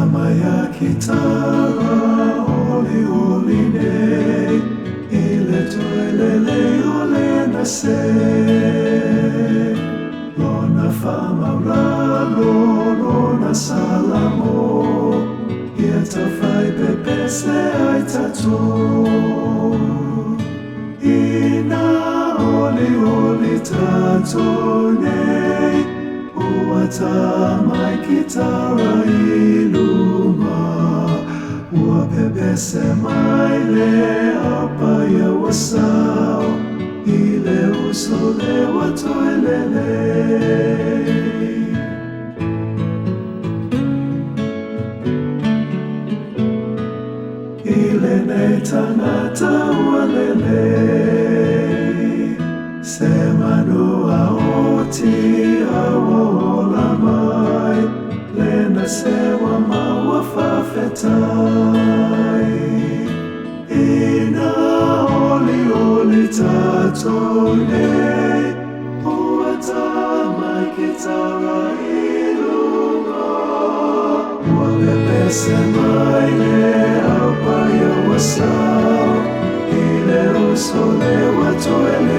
Tama ya kitara oli oline ile toelele ole na se lona fama lona salamo yeta fai pepese aitato ina oli tatone Tama kitara iluma wapepese maile apa ya wasao ile usole watoelele ile neitangata walele semano aoti awolamai lena sewa mawafafetai ina oli tatone uatama kitara iluma wapepese maile apa ya wasao ile usole watoele